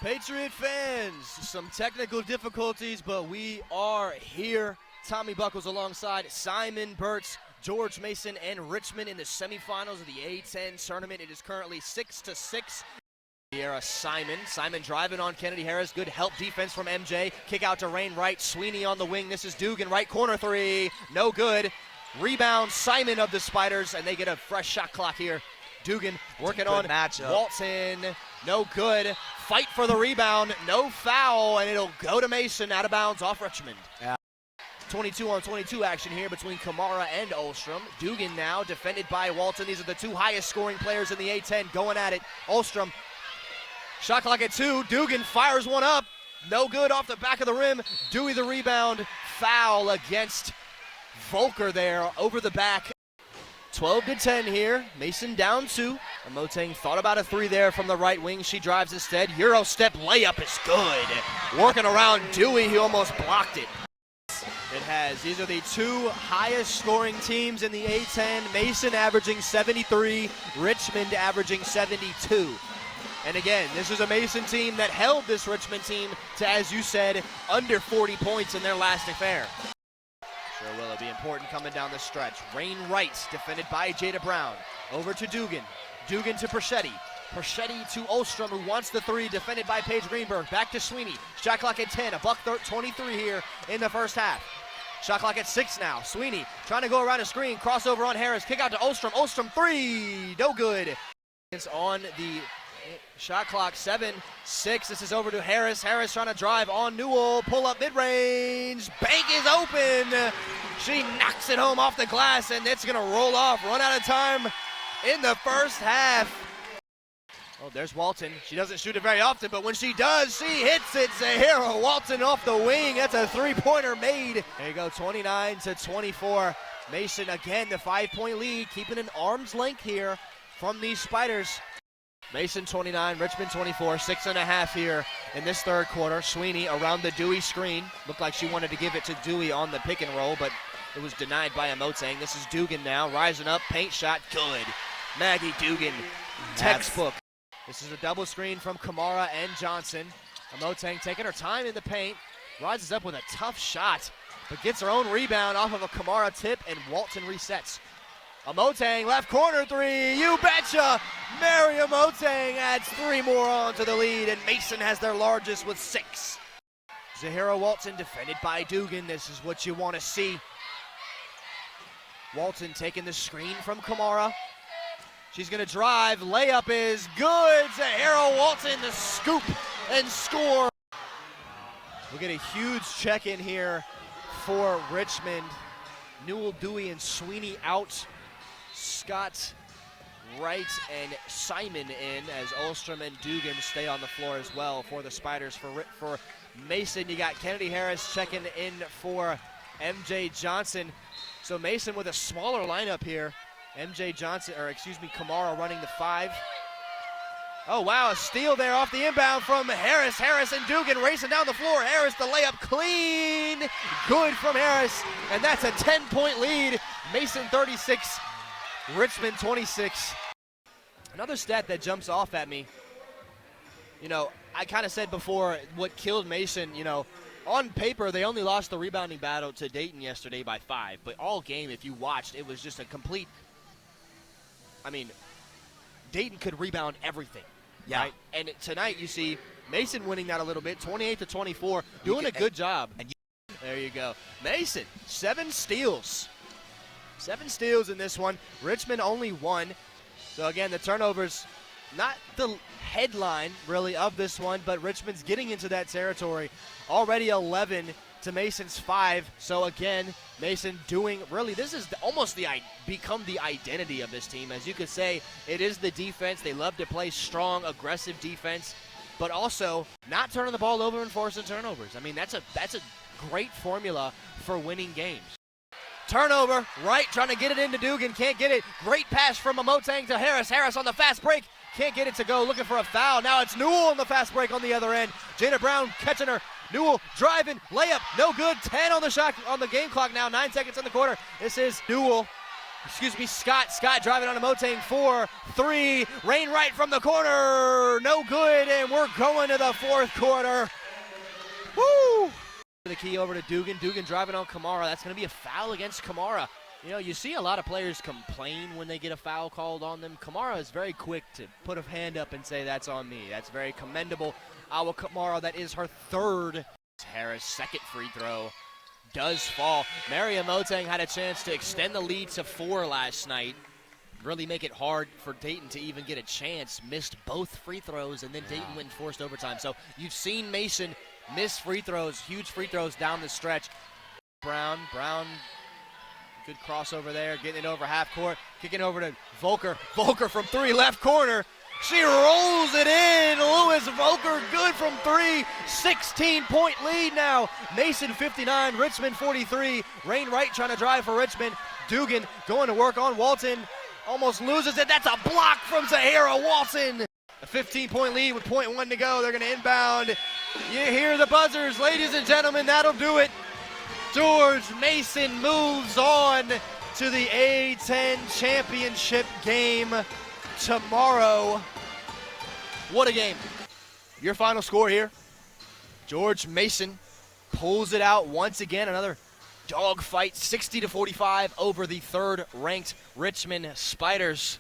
Patriot fans, some technical difficulties, but we are here. Tommy Buckles alongside Simon Burtz, George Mason, and Richmond in the semifinals of the A10 tournament. It is currently 6-6. Simon driving on Kennedy Harris. Good help defense from MJ. Kick out to Rain Wright. Sweeney on the wing. This is Dugan, right corner three. No good. Rebound, Simon of the Spiders, and they get a fresh shot clock here. Dugan working on Walton. No good. Fight for the rebound. No foul, and it'll go to Mason out of bounds off Richmond. Yeah. 22-on-22 action here between Kamara and Olstrom. Dugan now defended by Walton. These are the two highest scoring players in the A10 going at it. Olstrom, shot clock at 2. Dugan fires one up. No good off the back of the rim. Dewey the rebound. Foul against Volker there over the back. 12-10 here. Mason down 2. Amoteng thought about a 3 there from the right wing. She drives instead. Euro step layup is good. Working around Dewey, he almost blocked it. It has. These are the two highest scoring teams in the A10. Mason averaging 73, Richmond averaging 72. And again, this is a Mason team that held this Richmond team to, as you said, under 40 points in their last affair. Sure will it be important coming down the stretch. Rain Wright defended by Jada Brown. Over to Dugan. Dugan to Perchetti. Perchetti to Olstrom, who wants the 3, defended by Paige Greenberg. Back to Sweeney. Shot clock at 10. $1:23 here in the first half. Shot clock at 6 now. Sweeney trying to go around a screen. Crossover on Harris. Kick out to Olstrom. Olstrom 3. No good. It's on the shot clock. 7-6. This is over to Harris. Harris trying to drive on Newell. Pull up mid-range. Bank is open. She knocks it home off the glass, and it's going to roll off. Run out of time in the first half. Oh, there's Walton. She doesn't shoot it very often, but when she does, she hits it. Zahara Walton off the wing. That's a 3-pointer made. There you go, 29-24. Mason again, the 5-point lead, keeping an arm's length here from these Spiders. Mason 29, Richmond 24, 6.5 here in this third quarter. Sweeney around the Dewey screen. Looked like she wanted to give it to Dewey on the pick and roll, but it was denied by Amoteng. This is Dugan now, rising up, paint shot, good. Maggie Dugan, textbook. This is a double screen from Kamara and Johnson. Amoteng taking her time in the paint, rises up with a tough shot, but gets her own rebound off of a Kamara tip, and Walton resets. Amoteng, left corner 3, you betcha! Mary Amoteng adds 3 more on to the lead, and Mason has their largest with 6. Zahara Walton defended by Dugan. This is what you want to see. Walton taking the screen from Kamara. She's going to drive. Layup is good. Zahara Walton the scoop and score. We'll get a huge check-in here for Richmond. Newell, Dewey, and Sweeney out. Scott, Wright, and Simon in as Olstrom and Dugan stay on the floor as well for the Spiders. For Mason, you got Kennedy Harris checking in for MJ Johnson. So Mason with a smaller lineup here. Kamara running the 5. Oh, wow, a steal there off the inbound from Harris. Harris and Dugan racing down the floor. Harris, the layup clean. Good from Harris, and that's a 10-point lead. Mason 36, Richmond 26. Another stat that jumps off at me, I kind of said before what killed Mason, on paper, they only lost the rebounding battle to Dayton yesterday by 5, but all game, if you watched, it was just a complete Dayton could rebound everything, right? And tonight you see Mason winning that a little bit, 28-24, doing a good job. There you go. Mason, 7 steals. 7 steals in this one. Richmond only 1. So again, the turnovers, not the headline really of this one, but Richmond's getting into that territory. Already 11 to Mason's 5. So again, Mason doing this is almost become the identity of this team. As you could say, it is the defense. They love to play strong, aggressive defense, but also not turning the ball over and forcing turnovers. That's a great formula for winning games. Turnover, Wright trying to get it into Dugan, can't get it. Great pass from Amoteng to Harris. Harris on the fast break, can't get it to go, looking for a foul. Now it's Newell on the fast break on the other end. Jada Brown catching her. Newell driving, layup, no good. 10 on the shot on the game clock now. 9 seconds in the quarter. This is Newell Scott. Scott driving on a Motang 4-3. Rain right from the corner. No good, and we're going to the fourth quarter. Woo! The key over to Dugan. Dugan driving on Kamara. That's going to be a foul against Kamara. You know, you see a lot of players complain when they get a foul called on them. Kamara is very quick to put a hand up and say, that's on me. That's very commendable. Awa Kamara, that is her third. Harris' second free throw does fall. Maria Motang had a chance to extend the lead to 4 last night. Really make it hard for Dayton to even get a chance. Missed both free throws, and then Dayton went and forced overtime. So you've seen Mason miss free throws, huge free throws down the stretch. Brown, good crossover there, getting it over half court, kicking over to Volker. Volker from 3, left corner. She rolls it in. Lewis Volker, good from 3. 16-point lead now. Mason 59, Richmond 43. Rain Wright trying to drive for Richmond. Dugan going to work on Walton. Almost loses it. That's a block from Zahara Walton. A 15-point lead with .1 to go. They're going to inbound. You hear the buzzers, ladies and gentlemen. That'll do it. George Mason moves on to the A10 championship game tomorrow. What a game. Your final score here. George Mason pulls it out once again. Another dogfight, 60-45 over the third-ranked Richmond Spiders.